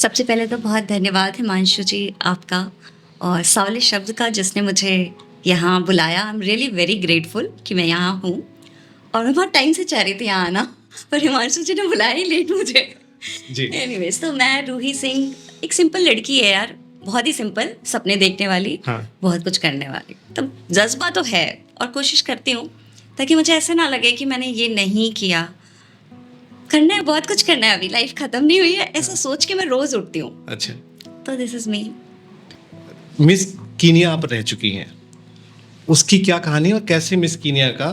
सबसे पहले तो बहुत धन्यवाद हिमांशु जी आपका और सावले शब्द का जिसने मुझे यहाँ बुलाया। I am really very grateful कि मैं यहाँ हूँ और मैं बहुत टाइम से चाह रही थी यहाँ आना, पर हिमांशु जी ने बुलाया ही लेट मुझे। जी। एनीवेज, तो मैं रूही सिंह एक सिंपल लड़की है यार, बहुत ही सिंपल, सपने देखने वाली, हाँ। बहुत कुछ करने वाली। तो जज्बा तो है और कोशिश करती हूँ ताकि मुझे ऐसा ना लगे कि मैंने ये नहीं किया। करना है, बहुत कुछ करना है, अभी लाइफ खत्म नहीं हुई है, ऐसा सोच के मैं रोज उठती हूँ। अच्छा, तो this is me. Miss Kenya आप रह चुकी हैं, उसकी क्या कहानी और कैसे मिस कीनिया का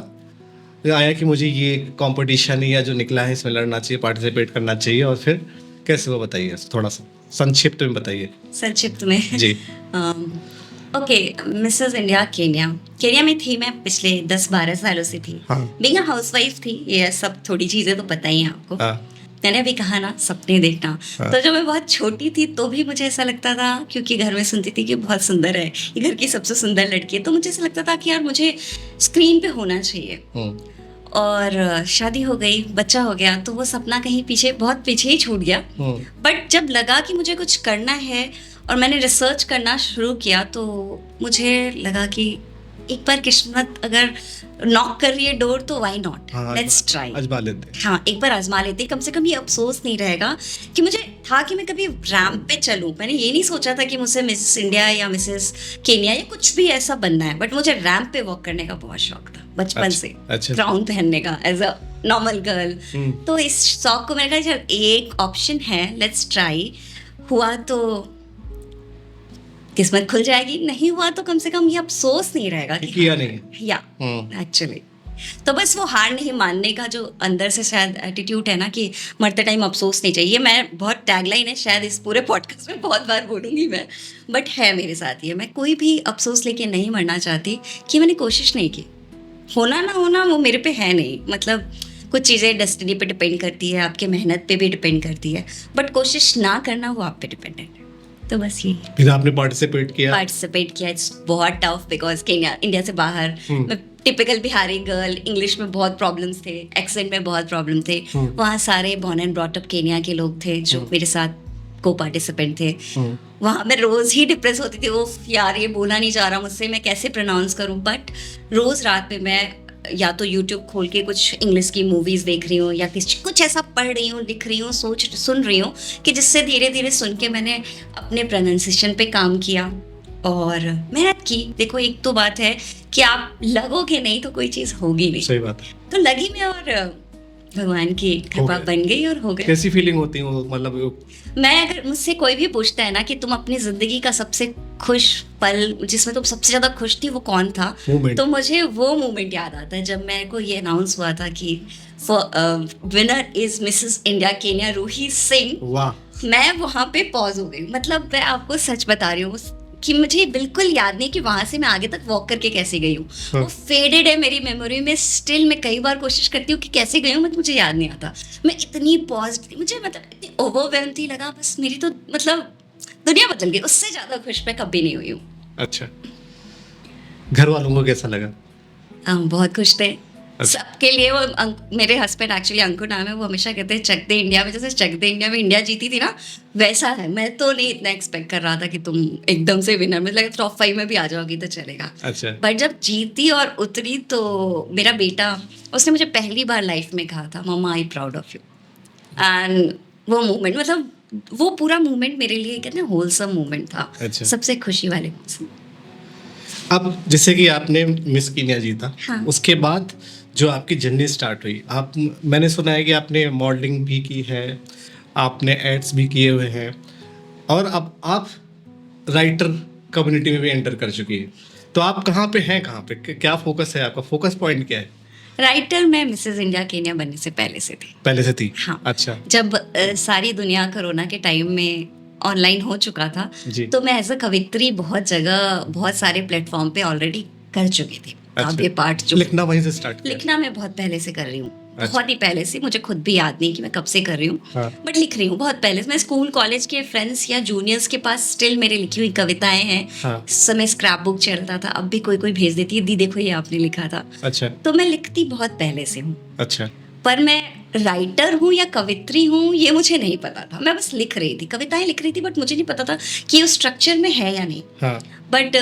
आया कि मुझे ये कंपटीशन या जो निकला है इसमें लड़ना चाहिए, पार्टिसिपेट करना चाहिए, और फिर कैसे वो बताइए, थोड़ा सा संक्षिप्त में बताइए। संक्षिप्त में जी। Okay, Mrs India Kenya, Kenya में थी मैं पिछले 10-12 सालों से थी। हाँ। बीइंग अ हाउसवाइफ थी, ये सब थोड़ी चीज़ें तो पता ही हैं आपको। हाँ। मैंने अभी कहा ना, सपने देखना। हाँ। तो जब मैं बहुत छोटी थी तो भी मुझे ऐसा लगता था, क्योंकि घर में सुनती थी कि बहुत सुंदर है, ये घर की सबसे सुंदर लड़की है, तो मुझे ऐसा लगता था कि यार मुझे स्क्रीन पे होना चाहिए। और शादी हो गई, बच्चा हो गया, तो वो सपना कहीं पीछे, बहुत पीछे ही छूट गया। बट जब लगा कि मुझे कुछ करना है और मैंने रिसर्च करना शुरू किया, तो मुझे लगा कि एक बार किस्मत अगर नॉक कर रही है डोर, तो व्हाई नॉट, लेट्स ट्राई, आजमा लेते। हाँ, एक बार आजमा लेते, कम से कम ये अफसोस नहीं रहेगा कि मुझे था कि मैं कभी रैंप पे चलूं। मैंने ये नहीं सोचा था कि मुझे मिसेस इंडिया या मिसेस केन्या या कुछ भी ऐसा बनना है, बट मुझे रैंप पे वॉक करने का बहुत शौक था बचपन से। अच्छा। क्राउन पहनने का एज अ नॉर्मल गर्ल। तो इस शौक को मैंने कहा चल एक ऑप्शन है, लेट्स ट्राई। हुआ तो किस्मत खुल जाएगी, नहीं हुआ तो कम से कम ये अफसोस नहीं रहेगा कि किया नहीं। या एक्चुअली। तो बस वो हार नहीं मानने का जो अंदर से शायद एटीट्यूड है ना, कि मरते टाइम अफसोस नहीं चाहिए। मैं बहुत टैगलाइन है, शायद इस पूरे पॉडकास्ट में बहुत बार बोलूँगी मैं, बट है मेरे साथ ये। मैं कोई भी अफसोस लेके नहीं मरना चाहती कि मैंने कोशिश नहीं की। होना ना होना वो मेरे पे है नहीं, मतलब कुछ चीज़ें डेस्टिनी पे डिपेंड करती है, आपके मेहनत पे भी डिपेंड करती है, बट कोशिश ना करना वो आप पे डिपेंडेंट है। तो बस ये फिर आपने पार्टिसिपेट किया। इट्स बहुत टफ, बिकॉज केन्या, इंडिया से बाहर, मैं टिपिकल बिहारी गर्ल, इंग्लिश में बहुत प्रॉब्लम्स थे, एक्सेंट में बहुत प्रॉब्लम थे। वहाँ सारे born and brought up Kenya के लोग थे जो मेरे साथ को पार्टिसिपेंट थे। वहाँ मैं रोज़ ही डिप्रेस होती थी, वो यार ये बोला नहीं जा रहा मुझसे, मैं कैसे प्रोनाउंस करूँ। बट रोज़ रात में मैं या तो यूट्यूब खोल के कुछ इंग्लिश की मूवीज़ देख रही हूँ, या कुछ ऐसा पढ़ रही हूँ, लिख रही हूँ, सुन रही हूँ, कि जिससे धीरे धीरे सुन के मैंने अपने प्रोनाउंसिएशन पे काम किया और मेहनत की। देखो, एक तो बात है कि आप लगोगे नहीं तो कोई चीज़ होगी नहीं। सही बात है। तो लगी मैं और भगवान की कृपा बन गई और हो गई। कैसी फीलिंग होती है मतलब? मैं, अगर मुझसे कोई भी पूछता है ना कि तुम अपनी जिंदगी का सबसे खुश पल, जिसमें तुम सबसे ज्यादा खुश थी, वो कौन था, तो मुझे वो मोमेंट याद आता है जब मेरे को ये अनाउंस हुआ था कि winner is Mrs India Kenya Ruhi Singh. वाह। मैं वहाँ पे पॉज हो गई। मतलब मैं आपको सच बता रही हूँ कि मुझे बिल्कुल याद नहीं कि वहाँ से मैं आगे तक वॉक करके कैसे गई हूँ। वो फेडेड है मेरी मेमोरी में स्टिल। मैं कई बार कोशिश करती हूँ कि कैसे गई हूँ, बट मुझे याद नहीं आता। मैं इतनी पॉज थी, मुझे मतलब इतनी ओवरवेल्म थी, लगा बस मेरी तो मतलब दुनिया बदल गई। उससे ज़्यादा खुश मैं कभी नहीं हुई हूँ। अच्छा, घर वालों को कैसा लगा? बहुत खुश थे। सबके लिए वो मेरे हस्बैंड, एक्चुअली अंकुर नाम है, वो हमेशा कहते हैं चक दे इंडिया में, जैसे चक दे इंडिया में इंडिया जीती थी ना, वैसा है। मैं तो नहीं इतना एक्सपेक्ट कर रहा था कि तुम एकदम से विनर में, लगा टॉप 5 में भी आ जाओगी तो चलेगा। अच्छा। बट जब जीती और उतरी तो मेरा बेटा, उसने मुझे पहली बार लाइफ में कहा था, mamma I proud of you. And वो मोमेंट, मतलब वो पूरा मोमेंट मेरे लिए कहते हैं होलसम मोमेंट था। अच्छा। सबसे खुशी वाले मोमेंट। अब जैसे कि आपने मिस कीनिया जीता, हाँ। उसके बाद जो आपकी जर्नी स्टार्ट हुई, आप, मैंने सुना है कि आपने मॉडलिंग भी की है, आपने एड्स भी किए हुए हैं, और अब आप राइटर कम्युनिटी में भी एंटर कर चुकी है। तो आप कहाँ पे हैं, कहाँ पे क्या फोकस है आपका, फोकस पॉइंट क्या है? राइटर मैं मिसेस इंडिया केन्या बनने से पहले से थी। पहले से थी? हाँ। अच्छा। जब सारी दुनिया कोरोना के टाइम में ऑनलाइन हो चुका था, तो मैं एज अ कवित्री बहुत जगह, बहुत सारे प्लेटफॉर्म पे ऑलरेडी कर चुकी थी। काव्य पाठ जो लिखना वहीं से स्टार्ट किया? लिखना मैं बहुत पहले से कर रही हूँ। बहुत ही पहले से, मुझे खुद भी याद नहीं कि मैं कब से कर रही हूँ। बट लिख रही हूँ बहुत पहले से। मैं स्कूल कॉलेज के फ्रेंड्स या जूनियर्स के पास स्टिल मेरे लिखी हुई कविताएं हैं। इस समय स्क्रैप बुक चलता था, अब भी कोई कोई भेज देती है, दी देखो ये आपने लिखा था। अच्छा। तो मैं लिखती बहुत पहले से हूँ। अच्छा। पर मैं राइटर हूँ या कवित्री हूँ ये मुझे नहीं पता था। मैं बस लिख रही थी, कविताएं लिख रही थी, बट मुझे नहीं पता था कि उस स्ट्रक्चर में है या नहीं। हाँ। बट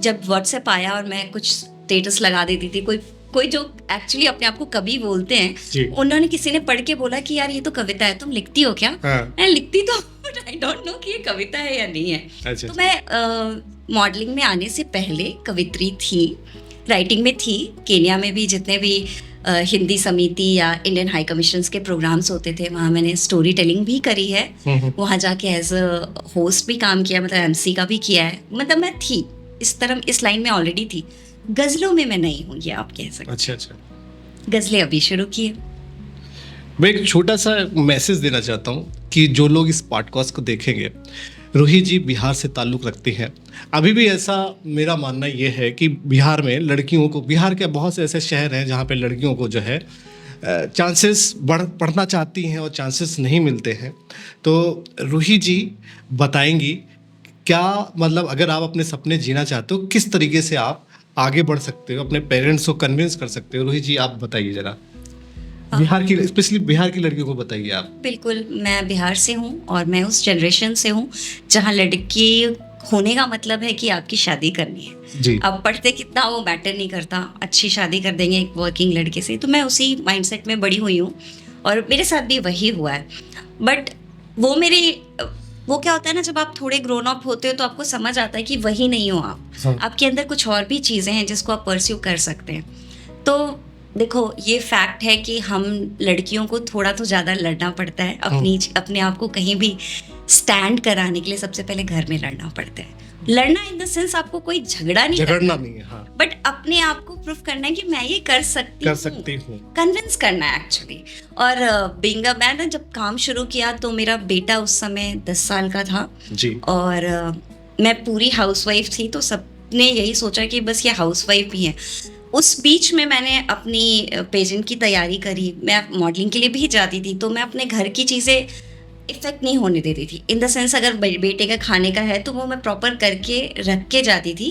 जब व्हाट्सएप आया और मैं कुछ स्टेटस लगा देती थी, कोई कोई जो एक्चुअली अपने आप को कवि बोलते जी। हैं, उन्होंने किसी ने पढ़ के बोला कि यार ये तो कविता है, तुम लिखती हो क्या? हाँ। मैं लिखती तो बट आई डोंट नो कि ये कविता है या नहीं है। अच्छा, तो मैं मॉडलिंग में आने से पहले कवित्री थी, राइटिंग में थी। केन्या में भी जितने भी हिंदी समिति या इंडियन हाई कमीशंस के प्रोग्राम्स होते थे, वहाँ मैंने स्टोरी टेलिंग भी करी है। वहाँ जाके एज अ होस्ट भी काम किया, मतलब एमसी का भी किया है। मतलब मैं थी इस तरह, इस लाइन में ऑलरेडी थी। गज़लों में मैं नहीं हूँ, ये आप कह सकते। अच्छा। गज़लें अभी शुरू की है। मैं एक छोटा सा मैसेज देना चाहता हूँ कि जो लोग इस पॉडकास्ट को देखेंगे, रूही जी बिहार से ताल्लुक़ रखती हैं। अभी भी ऐसा मेरा मानना ये है कि बिहार में लड़कियों को, बिहार के बहुत से ऐसे शहर हैं जहाँ पे लड़कियों को जो है चांसेस पढ़ना चाहती हैं और चांसेस नहीं मिलते हैं। तो रूही जी बताएंगी क्या, मतलब अगर आप अपने सपने जीना चाहते हो, किस तरीके से आप आगे बढ़ सकते हो, अपने पेरेंट्स को कन्विंस कर सकते हो। रूही जी आप बताइए ज़रा, बिहार की, स्पेशली बिहार की लड़कियों को बताइए आप। बिल्कुल, मैं बिहार से हूँ और मैं उस जनरेशन से हूँ जहाँ लड़की होने का मतलब है कि आपकी शादी करनी है जी। अब पढ़ते कितना वो मैटर नहीं करता, अच्छी शादी कर देंगे एक वर्किंग लड़के से। तो मैं उसी माइंडसेट में बड़ी हुई हूँ और मेरे साथ भी वही हुआ है। बट वो क्या होता है ना, जब आप थोड़े ग्रोन अप होते हो तो आपको समझ आता है कि वही नहीं हो आप। हाँ। आपके अंदर कुछ और भी चीज़ें हैं जिसको आप परस्यू कर सकते हैं। तो देखो, ये फैक्ट है कि हम लड़कियों को थोड़ा तो ज़्यादा लड़ना पड़ता है अपने आप को कहीं भी स्टैंड कराने के लिए। सबसे पहले घर में लड़ना पड़ता है। लड़ना इन द सेंस आपको कोई झगड़ना नहीं है, हाँ। बट अपने आप को प्रूफ करना है कि मैं ये कर सकती हूँ, कन्विंस करना है एक्चुअली। और बीइंग अ मैन, जब काम शुरू किया तो मेरा बेटा उस समय 10 साल का था जी। और मैं पूरी हाउसवाइफ थी, तो सबने यही सोचा कि बस ये हाउसवाइफ ही है। उस बीच में मैंने अपनी पेजेंट की तैयारी करी, मैं मॉडलिंग के लिए भी जाती थी, तो मैं अपने घर की चीज़ें इफेक्ट नहीं होने देती थी। इन द सेंस अगर बेटे का खाने का है तो वो मैं प्रॉपर करके रख के जाती थी,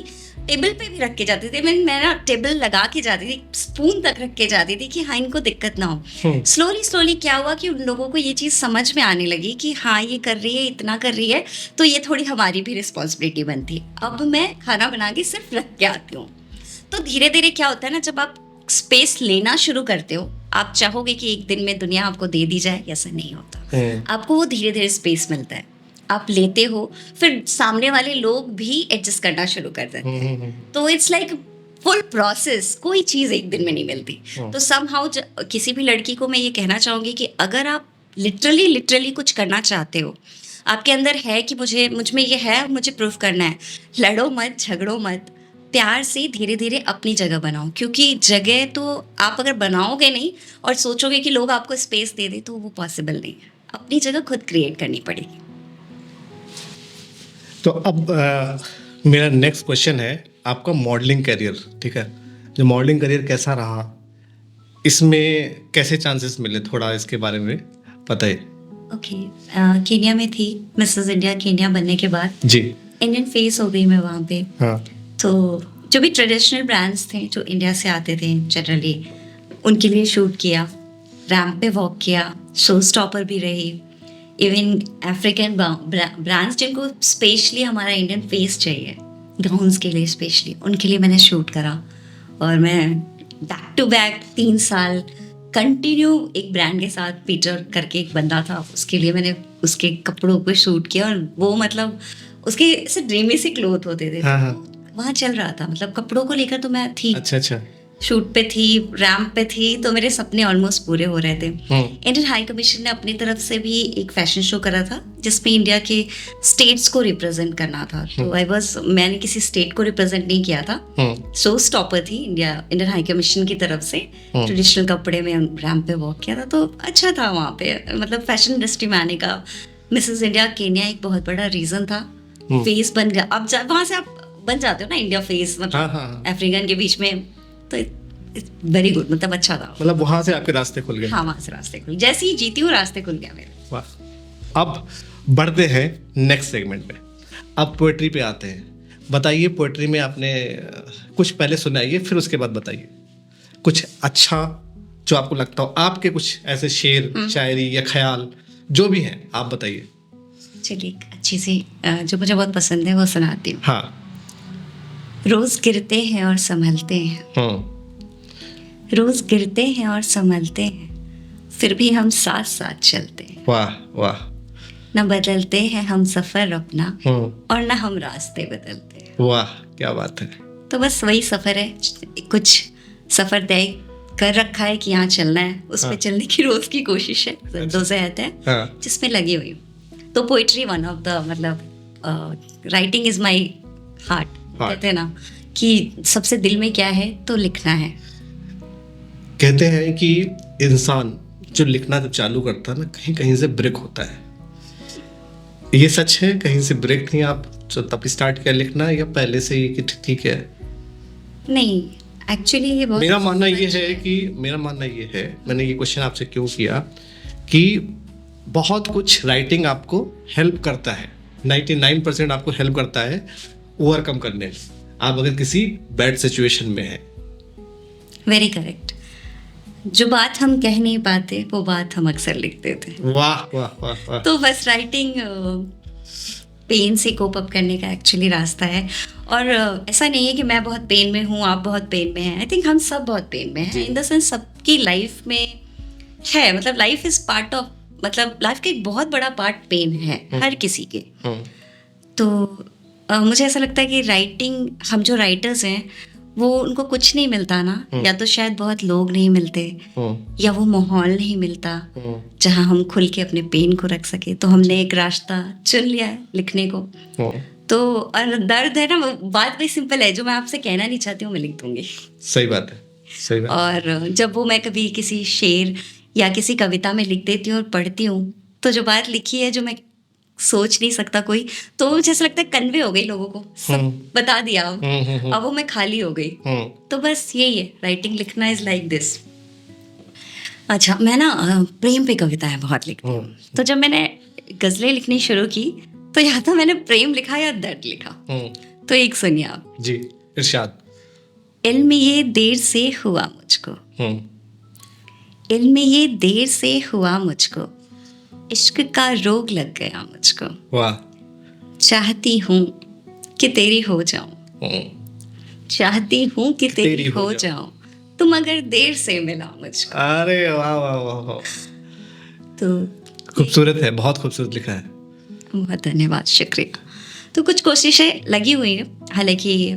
टेबल पे भी रख के जाती थी। मैं ना टेबल लगा के जाती थी, स्पून तक रख के जाती थी कि हाँ इनको दिक्कत ना हो। स्लोली क्या हुआ कि उन लोगों को ये चीज़ समझ में आने लगी कि हाँ ये कर रही है, इतना कर रही है, तो ये थोड़ी हमारी भी रिस्पॉन्सिबिलिटी बनती है। अब मैं खाना बना के सिर्फ रख के आती हूँ। तो धीरे धीरे क्या होता है ना, जब आप स्पेस लेना शुरू करते हो, आप चाहोगे कि एक दिन में दुनिया आपको दे दी जाए, ऐसा नहीं होता। आपको वो धीरे धीरे स्पेस मिलता है, आप लेते हो, फिर सामने वाले लोग भी एडजस्ट करना शुरू कर देते हैं। तो इट्स लाइक फुल प्रोसेस, कोई चीज़ एक दिन में नहीं मिलती। तो समहाउ किसी भी लड़की को मैं ये कहना चाहूँगी कि अगर आप लिटरली कुछ करना चाहते हो, आपके अंदर है कि मुझ में ये है, मुझे प्रूफ करना है, लड़ो मत, झगड़ो मत, प्यार से धीरे धीरे अपनी जगह बनाओ। क्योंकि जगह तो आप अगर बनाओगे नहीं और सोचोगे कि लोग आपको स्पेस दे दे, तो वो पॉसिबल नहीं है। अपनी जगह खुद क्रिएट करनी पड़ेगी। तो अब मेरा नेक्स्ट क्वेश्चन है आपका मॉडलिंग करियर, ठीक है, जो मॉडलिंग करियर कैसा रहा, इसमें कैसे चांसेस मिले, थोड़ा इसके बारे में बताइए। ओके, केन्या में थी, मिसेस इंडिया केन्या बनने के बाद जी इंडियन फेस हो गई मैं वहाँ पे। हाँ। तो जो भी ट्रेडिशनल ब्रांड्स थे जो इंडिया से आते थे जनरली, उनके लिए शूट किया, रैम्प पे वॉक किया, शो स्टॉपर भी रही। इवन अफ्रीकन ब्रांड्स जिनको स्पेशली हमारा इंडियन फेस चाहिए गाउन्स के लिए, स्पेशली उनके लिए मैंने शूट करा। और मैं बैक टू बैक 3 साल कंटिन्यू एक ब्रांड के साथ, पीटर करके एक बंदा था, उसके लिए मैंने उसके कपड़ों पे शूट किया। और वो मतलब उसके ऐसे ड्रीमी से क्लोथ होते थे। हाँ हाँ। वहाँ चल रहा था, मतलब कपड़ों को लेकर तो मैं थी। अच्छा। शूट पे थी, रैम्प पे थी, तो मेरे सपने ऑलमोस्ट पूरे हो रहे थे। इंडियन हाई कमीशन ने अपनी तरफ से भी एक फैशन शो करा था जिसमें इंडिया के स्टेट्स को रिप्रेजेंट करना था। तो मैंने किसी स्टेट को रिप्रेजेंट नहीं किया था, शो स्टॉपर थी इंडियन हाई कमीशन की तरफ से। ट्रेडिशनल कपड़े में रैम्प पे वॉक किया था, तो अच्छा था वहाँ पे, मतलब फैशन इंडस्ट्री में आने का। मिसेस इंडिया केन्या एक बहुत बड़ा रीजन था, फेस बन गया। अब वहाँ से आप बन जाते हो ना इंडिया फेस, मतलब अफ्रीकन के बीच में, तो वेरी गुड, मतलब अच्छा था। मतलब वहाँ से आपके रास्ते खुल गए। हाँ, वहाँ से रास्ते खुल, जैसे ही जीती हूँ रास्ते खुल गया मेरे। वाह। अब बढ़ते हैं नेक्स्ट सेगमेंट में, अब पोएट्री पे आते हैं। बताइए पोएट्री में आपने कुछ पहले सुनाइए, फिर उसके बाद बताइए कुछ अच्छा जो आपको लगता हो, आपके कुछ ऐसे शेर, शायरी या ख्याल जो भी हैं, आप बताइए। चलिए अच्छी सी जो मुझे बहुत पसंद है वो सुनाती हूँ। हाँ। रोज गिरते हैं और संभलते हैं, रोज गिरते हैं और संभलते हैं, फिर भी हम साथ साथ चलते हैं। वाह वाह। न बदलते हैं हम सफर अपना और न हम रास्ते बदलते हैं। वाह, क्या बात है। तो बस वही सफर है, कुछ सफर तय कर रखा है कि यहाँ चलना है, उस पे चलने की रोज की कोशिश है, दो से है जिसमें लगी हुई हूँ। तो पोइट्री वन ऑफ द मतलब राइटिंग इज माई हार्ट, कहते हैं ना कि सबसे दिल में क्या है तो लिखना है। कहते हैं कि इंसान जो लिखना जब चालू करता है ना, कहीं कहीं से ब्रेक होता है। ये सच है, कहीं से ब्रेक नहीं आप जो तब स्टार्ट किया लिखना, या पहले से ही कि ठीक है? नहीं, एक्चुअली ये बहुत मेरा मानना ये है, मैंने ये क्वेश्चन आपसे क्यों किया कि बहुत कुछ राइटिंग आपको हेल्प करता है, 99% आपको हेल्प करता है ओवरकम करने में, आप अगर किसी बैड सिचुएशन में हैं। Very correct. जो बात हम कह नहीं पाते वो बात हम अक्सर लिख देते हैं। वाह वाह वाह वाह। तो बस राइटिंग पेन से कोप अप करने का एक्चुअली रास्ता है। और ऐसा नहीं है कि मैं बहुत पेन में हूँ, आप बहुत पेन में हैं। आई थिंक हम सब बहुत पेन में हैं, इन द सेंस सबकी लाइफ में है, मतलब लाइफ इज पार्ट ऑफ, मतलब लाइफ का एक बहुत बड़ा पार्ट पेन है हर किसी के। तो मुझे ऐसा लगता है कि राइटिंग, हम जो राइटर्स हैं वो उनको कुछ नहीं मिलता ना, या तो शायद बहुत लोग नहीं मिलते, या वो माहौल नहीं मिलता जहाँ हम खुल के अपने पेन को रख सके। तो हमने एक रास्ता चुन लिया है लिखने को। तो और दर्द है ना, बात भी सिंपल है, जो मैं आपसे कहना नहीं चाहती हूँ मैं लिख दूंगी। सही बात है, सही बात। और जब वो मैं कभी किसी शेर या किसी कविता में लिख देती हूँ और पढ़ती हूँ, तो जो बात लिखी है जो मैं सोच नहीं सकता कोई, तो मुझे ऐसा लगता है कन्वे हो गई लोगों को, सब बता दिया। अब वो मैं खाली हो गई। तो बस यही है, राइटिंग लिखना इज लाइक दिस। अच्छा, मैं ना प्रेम पे कविताएं बहुत लिखती हूँ। तो जब मैंने गजलें लिखनी शुरू की तो या तो मैंने प्रेम लिखा या दर्द लिखा। तो एक सुनिए आप जी, इरशाद। इल्म ये देर से हुआ मुझको, इल्म ये देर से हुआ मुझको, इश्क का रोग लग गया मुझको। वाह। चाहती हूँ कि तेरी हो जाऊं, चाहती हूँ कि तेरी हो जाऊं, तुम अगर देर से मिला मुझको। अरे वाह वाह वाह वाह। तो खूबसूरत है, बहुत खूबसूरत लिखा है। बहुत धन्यवाद, शुक्रिया। तो कुछ कोशिशें लगी हुई है, हालांकि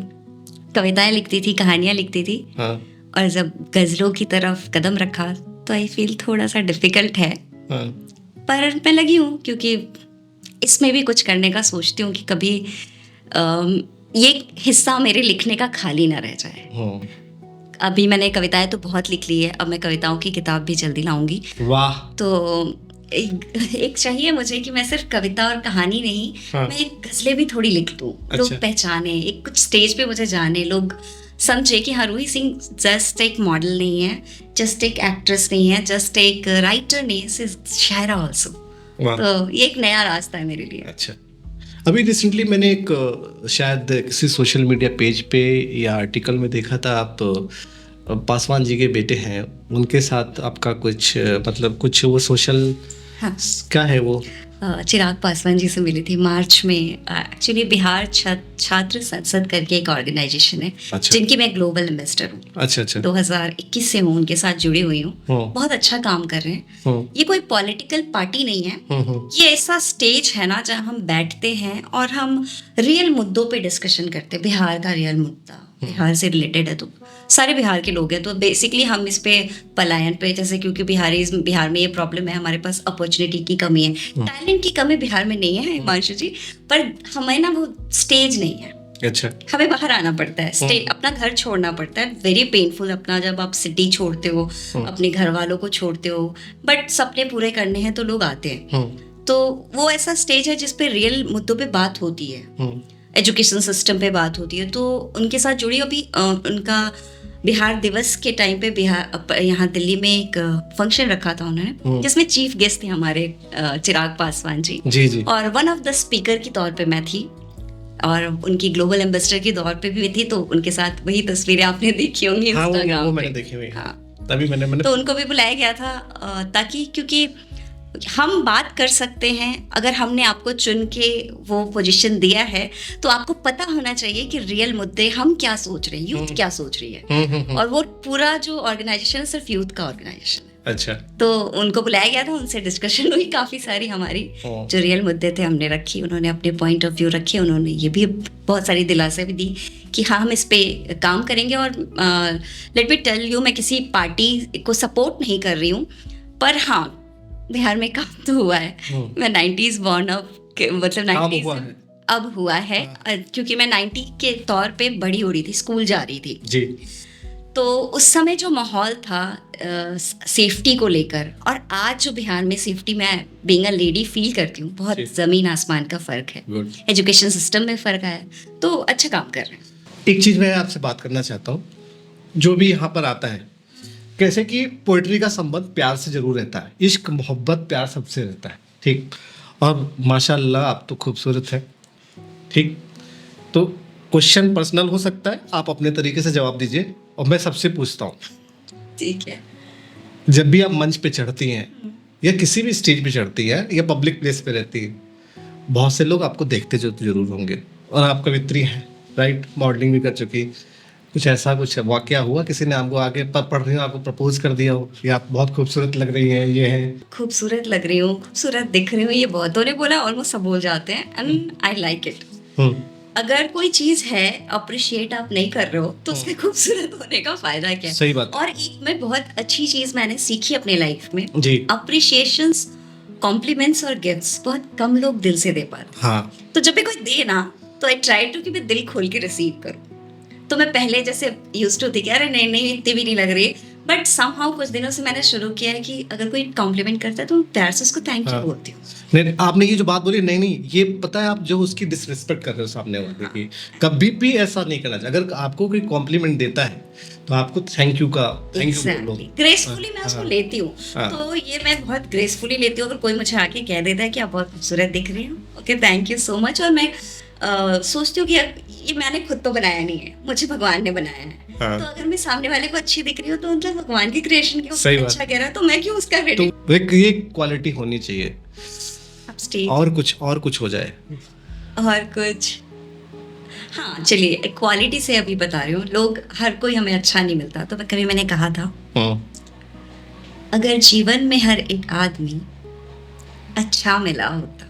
कविताएं लिखती थी, कहानियां लिखती थी। हाँ। और जब गजलों की तरफ कदम रखा तो आई फील थोड़ा सा डिफिकल्ट है। हाँ। पर मैं लगी हूँ, क्योंकि इसमें भी कुछ करने का सोचती हूँ कि कभी ये हिस्सा मेरे लिखने का खाली ना रह जाए। अभी मैंने कविताएं तो बहुत लिख ली है, अब मैं कविताओं की किताब भी जल्दी लाऊंगी। वाह। तो एक चाहिए मुझे कि मैं सिर्फ कविता और कहानी नहीं, हाँ। मैं एक गजलें भी थोड़ी लिख दूँ। अच्छा। लोग पहचाने, एक कुछ स्टेज पे मुझे जाने, लोग समझे कि हाँ, रूही सिंह जस्ट एक मॉडल नहीं है, जस्ट एक एक्ट्रेस नहीं है, जस्ट एक राइटर नहीं है, शायरा ऑल्सो। तो ये एक नया रास्ता है मेरे लिए। अच्छा, अभी रिसेंटली मैंने एक शायद किसी सोशल मीडिया पेज पे या आर्टिकल में देखा था, आप पासवान जी के बेटे हैं, उनके साथ आपका कुछ मतलब कुछ वो सोशल, हाँ, क्या है वो? चिराग पासवान जी से मिली थी मार्च में। एक्चुअली बिहार छात्र संसद करके एक ऑर्गेनाइजेशन है। अच्छा। जिनकी मैं ग्लोबल एम्बेसडर हूँ। अच्छा अच्छा। 2021 से हूँ उनके साथ जुड़ी हुई हूँ। बहुत अच्छा काम कर रहे हैं। ये कोई पॉलिटिकल पार्टी नहीं है, ये ऐसा स्टेज है ना जहाँ हम बैठते हैं और हम रियल मुद्दों पे डिस्कशन करते हैं। बिहार का रियल मुद्दा बिहार से रिलेटेड है, तो सारे बिहार के लोग हैं, तो बेसिकली हम इस पे पलायन पे, जैसे क्योंकि बिहार में ये प्रॉब्लम है, हमारे पास अपॉर्चुनिटी की कमी है, टैलेंट की कमी बिहार में नहीं है हिमांशु जी, पर हमें ना वो स्टेज नहीं है। अच्छा। हमें बाहर आना पड़ता है, स्टेज, अपना घर छोड़ना पड़ता है। वेरी पेनफुल, अपना जब आप सिटी छोड़ते हो, अपने घर वालों को छोड़ते हो, बट सपने पूरे करने हैं तो लोग आते हैं। तो वो ऐसा स्टेज है जिसपे रियल मुद्दों पे बात होती है, एजुकेशन सिस्टम पे बात होती है। तो उनके साथ जुड़ी अभी उनका बिहार दिवस के टाइम पे यहाँ दिल्ली में एक फंक्शन रखा था उन्होंने, जिसमें चीफ गेस्ट थे हमारे चिराग पासवान जी। जी जी। और वन ऑफ द स्पीकर के तौर पे मैं थी, और उनकी ग्लोबल एम्बेसडर के तौर पे भी थी। तो उनके साथ वही तस्वीरें आपने देखी होंगी इंस्टाग्राम पे। मैंने देखी हुई। हाँ, तभी मैंने तो उनको भी बुलाया गया था ताकि, क्योंकि हम बात कर सकते हैं, अगर हमने आपको चुन के वो पोजीशन दिया है तो आपको पता होना चाहिए कि रियल मुद्दे हम क्या सोच रहे हैं, यूथ क्या सोच रही है। और वो पूरा जो ऑर्गेनाइजेशन है सिर्फ यूथ का ऑर्गेनाइजेशन है। अच्छा। तो उनको बुलाया गया था, उनसे डिस्कशन हुई काफ़ी सारी, हमारी जो रियल मुद्दे थे हमने रखी, उन्होंने अपने पॉइंट ऑफ व्यू रखे, उन्होंने ये भी बहुत सारी दिलासा भी दी कि हाँ हम इस पे काम करेंगे। और लेट मी टेल यू, मैं किसी पार्टी को सपोर्ट नहीं कर रही हूँ, पर हाँ बिहार में काम तो हुआ है। मैं 90s बॉर्न अप, मतलब 90s अब हुआ है, क्योंकि मैं 90 के तौर पे बड़ी हो रही थी, स्कूल जा रही थी जी। तो उस समय जो माहौल था सेफ्टी को लेकर, और आज जो बिहार में सेफ्टी मैं बीइंग अ लेडी फील करती हूँ, बहुत ज़मीन आसमान का फ़र्क है। एजुकेशन सिस्टम में फ़र्क आया, तो अच्छा काम कर रहे हैं। एक चीज़ मैं आपसे बात करना चाहता हूँ, जो भी यहाँ पर आता है, कैसे कि पोइट्री का संबंध प्यार से जरूर रहता है, इश्क मोहब्बत प्यार सबसे रहता है, ठीक। और माशाल्लाह आप तो खूबसूरत है, ठीक। तो क्वेश्चन पर्सनल हो सकता है, आप अपने तरीके से जवाब दीजिए, और मैं सबसे पूछता हूँ, ठीक है। जब भी आप मंच पे चढ़ती हैं या किसी भी स्टेज पे चढ़ती हैं या पब्लिक प्लेस पे रहती हैं, बहुत से लोग आपको देखते जो जरूर होंगे, और आप कवित्री हैं, राइट, मॉडलिंग भी कर चुकी। कुछ ऐसा कुछ वाकया हुआ, किसी ने आपको आगे पढ़ रही हो आपको प्रपोज कर दिया हो, या आप बहुत खूबसूरत लग रही हैं, ये है खूबसूरत लग रही हूँ, खूबसूरत दिख रही हूँ, ये बहुतों ने बोला, ऑलमोस्ट सब बोल जाते हैं, एंड आई लाइक इट। अगर कोई चीज है अप्रिशिएट आप नहीं कर रहे हो तो उसके खूबसूरत होने का फायदा क्या है? सही बात। और एक मैं बहुत अच्छी चीज मैंने सीखी अपने लाइफ में जी, अप्रिशिएशंस, कॉम्प्लीमेंट्स और गिफ्ट्स बहुत कम लोग दिल से दे पाते। हाँ। तो जब भी कोई दे ना, तो आई ट्राई टू कि मैं दिल खोल के रिसीव करूँ। तो मैं पहले जैसे यूज्ड टू थी कि अरे नहीं नहीं इतनी भी नहीं लग रही, बट समहाउ कुछ दिनों से मैंने शुरू किया है कि अगर कोई कॉम्प्लीमेंट करता है तो प्यार से उसको थैंक यू बोलती हूँ। नहीं, आपने ये जो बात बोली, नहीं नहीं, ये पता है आप जो उसकी डिसरिस्पेक्ट कर रहे हो सामने वाले की, कभी भी ऐसा नहीं करना चाहिए। अगर आपको कोई कॉम्प्लीमेंट देता है तो आपको थैंक यू बोलो। ग्रेसफुली मैं उसको लेती हूँ, तो ये मैं बहुत ग्रेसफुली लेती हूँ। अगर कोई मुझे आके कह देता है कि आप बहुत खूबसूरत दिख रही हो, okay thank you so much, और मैं सोचती हूँ कि ये मैंने खुद तो बनाया नहीं है, मुझे भगवान ने बनाया है। तो अगर मैं सामने वाले को अच्छी दिख रही हूँ तो मतलब भगवान की क्रिएशन की अच्छा कह रहा है, तो मैं क्यों उसका क्रेडिट। तो एक ये क्वालिटी होनी चाहिए। और कुछ हो जाए, और कुछ, हाँ चलिए क्वालिटी से अभी बता रही हूँ, लोग हर कोई हमें अच्छा नहीं मिलता। तो कभी मैंने कहा था, अगर जीवन में हर एक आदमी अच्छा मिला होता,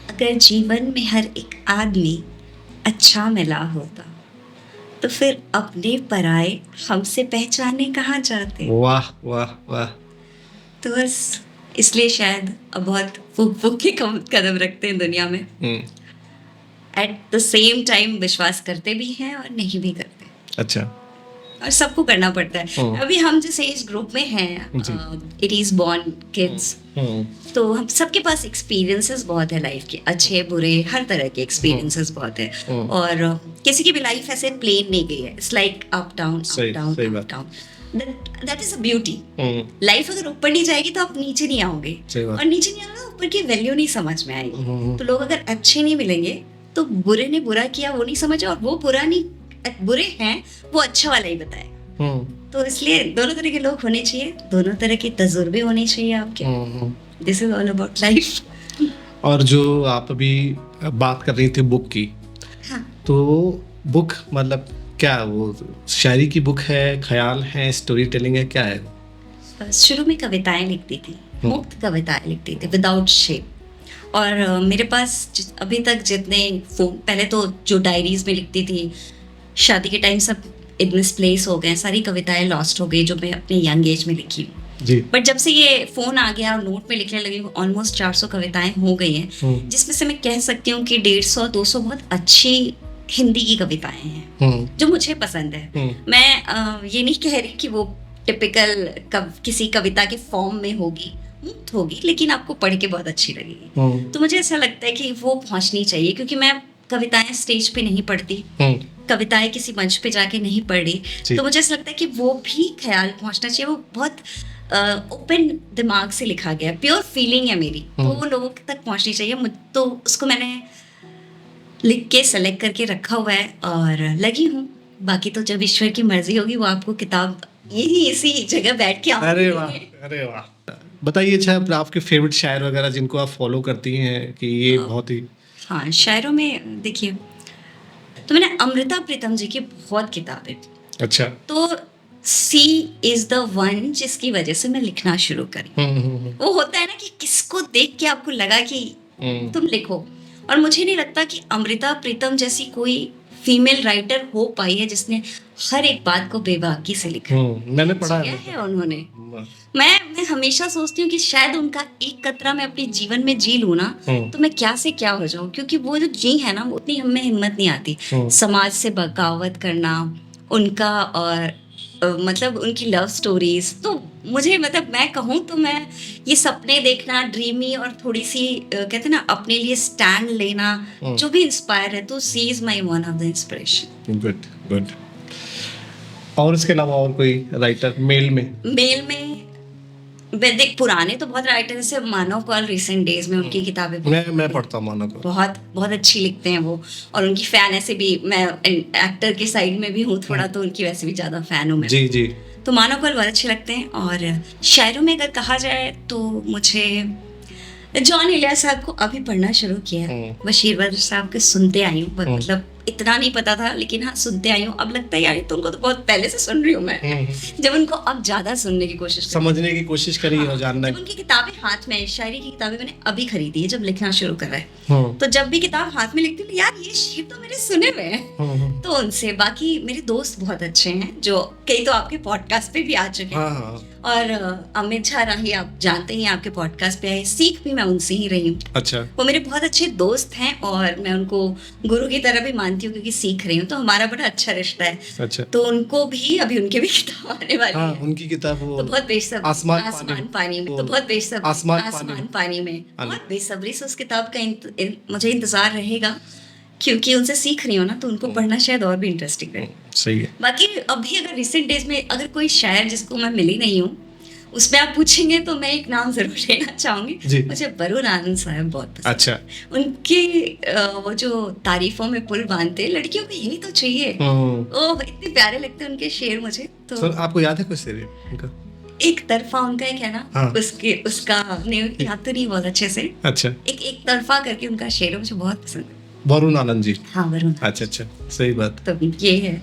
अगर जीवन में हर एक आदमी अच्छा मिला होता, तो फिर अपने पराए हमसे पहचाने कहाँ जाते। वाह वाह वाह। तो बस इसलिए शायद अब बहुत फूक फूक के कदम रखते हैं दुनिया में, एट द सेम टाइम विश्वास करते भी हैं और नहीं भी करते। अच्छा। और सबको करना पड़ता है। अभी हम जिस एज ग्रुप में हैं, इट इज बॉर्न किड्स, तो हम सबके पास एक्सपीरियंसेस बहुत है लाइफ के, अच्छे बुरे हर तरह के एक्सपीरियंसेस बहुत है। और किसी की भी लाइफ ऐसे प्लेन नहीं गई है, it's like up down up down up down. That is a beauty. Life अगर ऊपर नहीं जाएगी तो आप नीचे नहीं आओगे, और नीचे नहीं आओगे ऊपर की वैल्यू नहीं समझ में आएगी। तो लोग अगर अच्छे नहीं मिलेंगे तो बुरे ने बुरा किया वो नहीं समझे, और वो बुरे हैं वो अच्छा वाला ही बताए। तो इसलिए दोनों तरह के लोग होने चाहिए, दोनों तरह के तजुर्बे होने चाहिए आपके। This is all about life. और जो आप अभी बात कर रही थी बुक की, हाँ। तो बुक मतलब क्या, वो शायरी की बुक है, ख्याल है, स्टोरी टेलिंग है, क्या है? शुरू में कविताएं लिखती थी, मुक्त कविताएं लिखती थी विदाउट शेप। और मेरे पास अभी तक जितने पहले तो जो डायरीज में लिखती थी, शादी के टाइम सब मिसप्लेस हो गए, सारी कविताएं लॉस्ट हो गई जो मैं अपने यंग एज में लिखी हूँ। बट जब से ये फोन आ गया और नोट में लिखने लगी, ऑलमोस्ट 400 कविताएं हो गई हैं, जिसमें से मैं कह सकती हूँ कि 150-200 बहुत अच्छी हिंदी की कविताएं हैं जो मुझे पसंद है। मैं ये नहीं कह रही कि वो टिपिकल किसी कविता के फॉर्म में होगी, मुक्त होगी, लेकिन आपको पढ़ के बहुत अच्छी लगेगी। तो मुझे ऐसा लगता है कि वो पहुंचनी चाहिए, क्योंकि मैं कविताएं स्टेज पे नहीं पढ़ती, कविताएं किसी मंच पे जाके नहीं पढ़ रही। तो मुझे ऐसा लगता है कि वो भी ख्याल पहुंचना चाहिए। वो बहुत ओपन दिमाग से लिखा गया, प्योर फीलिंग है मेरी, तो वो लोगों तक पहुंचनी चाहिए। तो उसको मैंने लिख के सेलेक्ट करके रखा हुआ है और लगी हूँ। बाकी तो जब ईश्वर की मर्जी होगी वो आपको किताब यही इसी जगह बैठ के अरे वाह, अरे वाह। बताइए अच्छा, आपके फेवरेट शायर वगैरह जिनको आप फॉलो करती हैं कि ये बहुत ही। हाँ, शायरों में देखिए, तो मैंने अमृता प्रीतम जी की बहुत किताबें, अच्छा। तो सी इज द वन जिसकी वजह से मैं लिखना शुरू करी। वो होता है ना कि किसको देख के आपको लगा कि तुम लिखो, और मुझे नहीं लगता कि अमृता प्रीतम जैसी कोई फीमेल राइटर हो पाई है जिसने हर एक बात को बेबाकी से लिखा। मैंने पढ़ा किया है। है उन्होंने। मैं हमेशा सोचती हूँ कि शायद उनका एक कतरा मैं अपने जीवन में जी लूँ ना, तो मैं क्या से क्या हो जाऊँ, क्योंकि वो जो जी है ना, वो उतनी हमें हिम्मत नहीं आती समाज से बगावत करना उनका, और मतलब उनकी लव स्टोरीज। तो मुझे, मतलब मैं कहूँ तो मैं ये सपने देखना, ड्रीमी और थोड़ी सी कहते हैं ना अपने लिए स्टैंड लेना, जो भी इंस्पायर है, तो she is my one of the inspiration. Good good. और इसके अलावा और कोई राइटर मेल में? देख, पुराने तो बहुत राइटर, जैसे मानव कौल, रिसेंट डेज में उनकी किताबें मैं पढ़ता हूँ मानव कौल, बहुत बहुत अच्छी लिखते हैं वो, और उनकी फैन ऐसे भी, मैं एक्टर के साइड में भी हूँ थोड़ा, तो उनकी वैसे भी ज़्यादा फैन हूँ मैं। जी जी। तो मानव कौल बहुत अच्छे लगते हैं। और शायरों में अगर कहा जाए तो मुझे जॉन इलियास साहब को अभी पढ़ना शुरू किया है। बशीर बद्र साहब के सुनते आई हूँ, मतलब इतना नहीं पता था, लेकिन हाँ सुनते आई हूँ। अब लगता है यार तो उनको तो बहुत पहले से सुन रही हूँ मैं, जब उनको अब ज्यादा सुनने की कोशिश समझने की कोशिश करी और जानना। जब उनकी किताबें हाथ में, शायरी की किताबें मैंने अभी खरीदी है जब लिखना शुरू कर रहा है, तो जब भी किताब हाथ में लिखती हूँ यार ये शेर तो मेरे सुने हुए हैं, तो उनसे। बाकी मेरे दोस्त बहुत अच्छे हैं, जो कई तो आपके पॉडकास्ट पे भी आ चुके हैं, और अमित झा राही आप जानते ही, आपके पॉडकास्ट पे आए, सीख भी मैं उनसे ही रही हूँ। अच्छा। वो मेरे बहुत अच्छे दोस्त हैं, और मैं उनको गुरु की तरह भी मानती हूँ, क्योंकि सीख रही हूँ, तो हमारा बड़ा अच्छा रिश्ता है। अच्छा। तो उनको भी अभी उनके भी किताब आने वाली है। उनकी किताब वो तो बहुत बेसब्री, आसमान पानी में, तो बहुत बेसब्री, आसमान पानी में बहुत बेसब्री से उस किताब का मुझे इंतजार रहेगा, क्योंकि उनसे सीख रही हूँ ना, तो उनको पढ़ना शायद और भी इंटरेस्टिंग रहे। सही है। बाकी अभी अगर रिसेंट डेज में अगर कोई शायर जिसको मैं मिली नहीं हूँ, उसमें आप पूछेंगे तो मैं एक नाम जरूर लेना चाहूंगी। मुझे वरुण आनंद साहब बहुत पसंद। अच्छा। उनके वो जो तारीफों में पुल बांधते, लड़कियों को यही तो चाहिए, ओह इतने प्यारे लगते हैं उनके शेर मुझे। तो आपको याद है कोई शेर उनका? एक तरफा उनका एक है ना, उसका याद तो नहीं बहुत अच्छे से। अच्छा। एक तरफा करके उनका शेर मुझे बहुत पसंद है। वरुण आनंद जी। हाँ, वरुण। अच्छा, सही बात। तो ये है।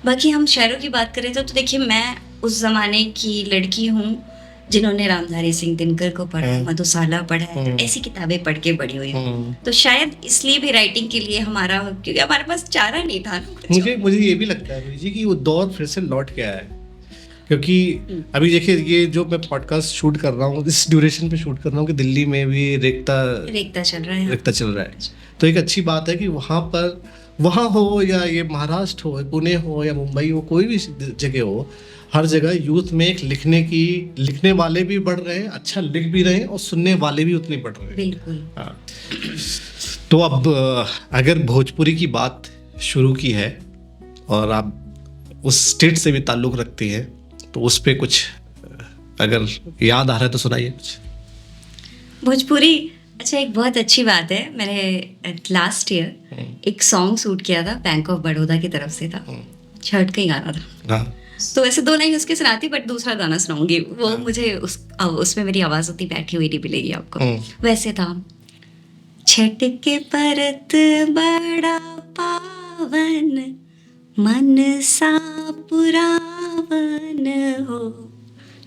बाकी हम शायरों की बात करें तो देखिए, मैं उस जमाने की लड़की हूँ जिन्होंने रामधारी सिंह दिनकर को पढ़ा, मधुशाला पढ़ा है, तो ऐसी किताबें पढ़ के बड़ी हुई हूँ। तो शायद इसलिए भी राइटिंग के लिए हमारा, क्योंकि हमारे पास चारा नहीं था ना। मुझे ये भी लगता है जी कि वो दौर फिर से लौट के आया है, क्योंकि अभी देखिए ये जो मैं पॉडकास्ट शूट कर रहा हूँ, इस ड्यूरेशन पे शूट कर रहा हूँ कि दिल्ली में भी रेखता चल रहा है। तो एक अच्छी बात है कि वहाँ हो या ये महाराष्ट्र हो, पुणे हो या मुंबई हो, कोई भी जगह हो, हर जगह यूथ में एक लिखने वाले भी बढ़ रहे हैं, अच्छा लिख भी रहे हैं, और सुनने वाले भी उतने बढ़ रहे हैं। बिल्कुल। तो अब अगर भोजपुरी की बात शुरू की है और आप उस स्टेट से भी ताल्लुक़ रखती हैं, तो उस पे कुछ अगर याद आ रहा है तो सुनाइए कुछ। भोजपुरी, अच्छा एक बहुत अच्छी बात है, मैंने लास्ट ईयर एक सॉन्ग शूट किया था, बैंक ऑफ बड़ौदा की तरफ से था, छठ का ही गाना था। तो वैसे 2 लाइन उसके सुनाती, बट दूसरा गाना सुनाऊंगी, वो मुझे उसमें मेरी आवाज़ उतनी बैठी हुई नहीं मिलेगी आपको। वैसे था, छठ के परत बड़ा पावन, मन सा पुरावन हो।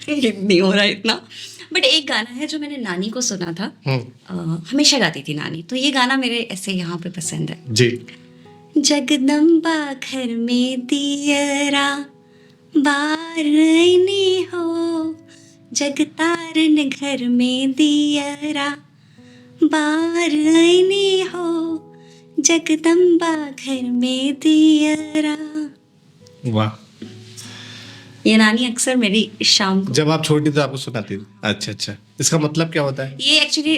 नहीं हो रहा इतना, बट एक गाना है जो मैंने नानी को सुना था, हमेशा गाती थी नानी, तो ये गाना मेरे ऐसे यहाँ पे पसंद है जी। जगदम्बा घर में दियरा बारनी हो, जगतारन घर में दियरा बारनी हो, जगदम्बा घर में दियरा। वाह। ये नानी अक्सर मेरी शाम को, जब आप छोटी थी आपको सुनाती थी? अच्छा, इसका मतलब क्या होता है? ये एक्चुअली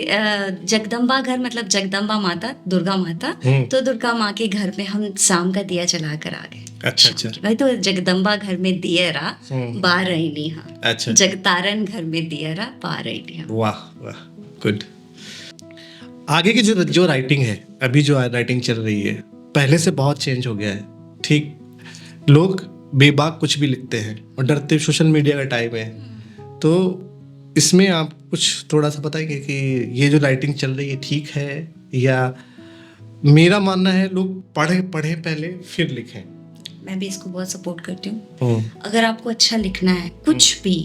जगदम्बा घर मतलब जगदम्बा माता, दुर्गा माता, तो दुर्गा माँ के घर में हम शाम का दिया जला कर आ गए। अच्छा भाई, तो जगदम्बा घर में दियरा बारनी, अच्छा, जगतारन घर में दियरा बारनी। वाह, गुड। आगे की जो राइटिंग है, अभी जो राइटिंग चल रही है, पहले से बहुत चेंज हो गया है। ठीक, लोग बेबाक कुछ भी लिखते हैं और डरते, सोशल मीडिया का टाइम है, तो इसमें आप कुछ थोड़ा सा बताएंगे कि ये जो राइटिंग चल रही है ठीक है, या मेरा मानना है लोग पढ़े पहले फिर लिखें। मैं भी इसको बहुत सपोर्ट करती हूँ। अगर आपको अच्छा लिखना है कुछ भी,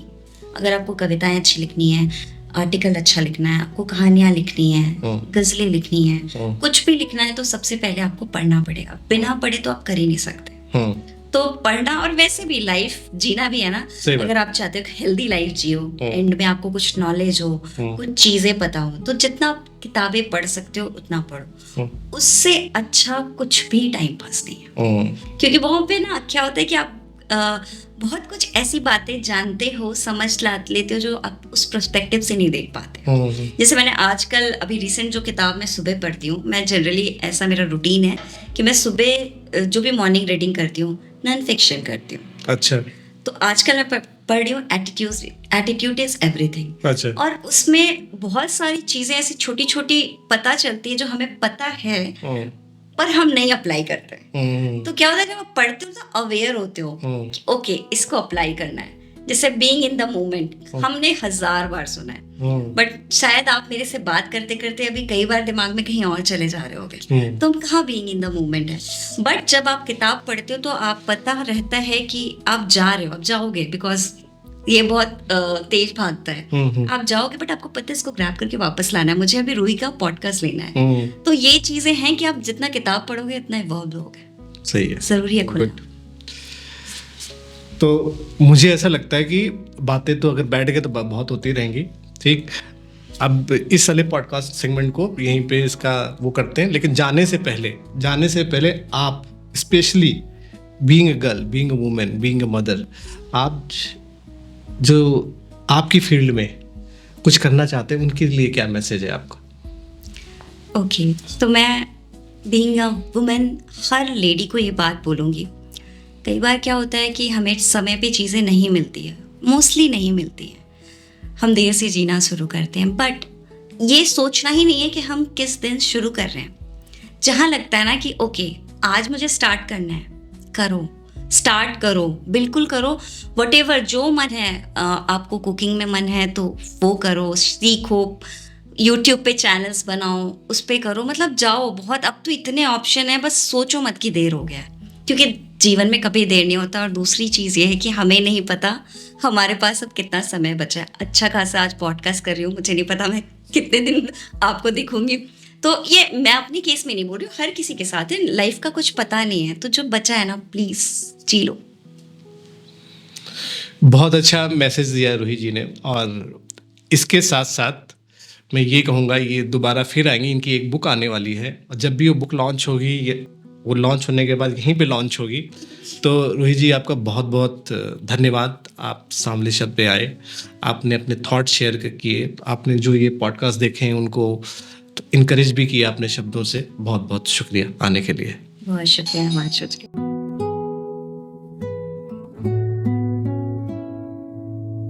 अगर आपको कविताएं अच्छी लिखनी है, आर्टिकल अच्छा लिखना है, आपको कहानियां लिखनी है, गजलें लिखनी है, कुछ भी लिखना है, तो सबसे पहले आपको पढ़ना पड़ेगा। बिना पढ़े तो आप कर ही नहीं सकते। तो पढ़ना, और वैसे भी लाइफ जीना भी है ना, अगर आप चाहते हो हेल्दी लाइफ जियो, एंड में आपको कुछ नॉलेज हो, कुछ चीजें पता हो, तो जितना आप किताबें पढ़ सकते हो उतना पढ़ो। उससे अच्छा कुछ भी टाइम पास नहीं है। क्योंकि वहाँ पे ना क्या होता है कि आप बहुत कुछ ऐसी बातें जानते हो, समझ लेते हो, जो आप उस पर्सपेक्टिव से नहीं देख पाते। जैसे मैंने आजकल अभी रिसेंट जो किताब मैं सुबह पढ़ती हूँ, मैं जनरली ऐसा मेरा रूटीन है कि मैं सुबह जो भी मॉर्निंग रीडिंग करती हूँ, नॉन फिक्शन करती हूँ। अच्छा। तो आजकल मैं पढ़ रही हूँ एटीट्यूड इज एवरीथिंग। अच्छा। और उसमें बहुत सारी चीजें ऐसी छोटी छोटी पता चलती है जो हमें पता है पर हम नहीं अप्लाई करते। तो क्या होता है, जब आप पढ़ते हो तो अवेयर होते हो कि ओके इसको अप्लाई करना है। जैसे बीइंग इन द मोमेंट हमने 1000 बार सुना है, बट शायद आप मेरे से बात करते करते अभी कई बार दिमाग में कहीं और चले जा रहे होगे, तो हम कहाँ बीइंग इन द मोमेंट है। बट जब आप किताब पढ़ते हो तो आप पता रहता है कि आप जा रहे हो, आप जाओगे, बिकॉज ये बहुत तेज भागता है। आप जाओगे बट आपको पता है इसको ग्रैब करके वापस लाना है। मुझे अभी रूही का पॉडकास्ट लेना है। तो ये चीजें हैं कि आप जितना किताब पढ़ोगे उतना इवॉल्व होगे। सही है, जरूरी है खुद। तो मुझे ऐसा लगता है कि बातें तो अगर बैठ गए तो बहुत होती रहेंगी। ठीक, अब इस वाले पॉडकास्ट सेगमेंट को यहीं पे इसका वो करते हैं, लेकिन जाने से पहले आप specially being a girl, being a women, being a mother, आप जो आपकी फील्ड में कुछ करना चाहते हैं उनके लिए क्या मैसेज है आपका? ओके, तो मैं being a women her lady को ये बात बोलूँगी। कई बार क्या होता है कि हमें समय पे चीज़ें नहीं मिलती है, मोस्टली नहीं मिलती है, हम देर से जीना शुरू करते हैं। बट ये सोचना ही नहीं है कि हम किस दिन शुरू कर रहे हैं। जहाँ लगता है ना कि ओके आज मुझे स्टार्ट करना है, करो, स्टार्ट करो, बिल्कुल करो। व्हाटएवर जो मन है, आपको कुकिंग में मन है तो वो करो, सीखो, यूट्यूब पे चैनल्स बनाओ, उस पे करो, मतलब जाओ। बहुत अब तो इतने ऑप्शन है, बस सोचो मत कि देर हो गया है, क्योंकि जीवन में कभी देर नहीं होता। और दूसरी चीज़ ये है कि हमें नहीं पता हमारे पास अब कितना समय बचा है। अच्छा खासा आज पॉडकास्ट कर रही हूँ, मुझे नहीं पता मैं कितने दिन आपको दिखूंगी। तो ये मैं अपनी केस में नहीं बोल रही हूँ, हर किसी के साथ है। लाइफ का कुछ पता नहीं है, तो जो बचा है ना प्लीज़ जी लो। बहुत अच्छा मैसेज दिया रूही जी ने। और इसके साथ साथ मैं ये कहूँगा, ये दोबारा फिर आएंगी, इनकी एक बुक आने वाली है, और जब भी वो बुक लॉन्च होगी, वो लॉन्च होने के बाद यहीं पे लॉन्च होगी। तो रूही जी आपका बहुत बहुत धन्यवाद, आप शामली शब्द पे आए, आपने अपने थॉट शेयर किए, आपने जो ये पॉडकास्ट देखे हैं उनको इनकरेज भी किया अपने शब्दों से। बहुत बहुत शुक्रिया आने के लिए। बहुत शुक्रिया, बहुत शुक्रिया।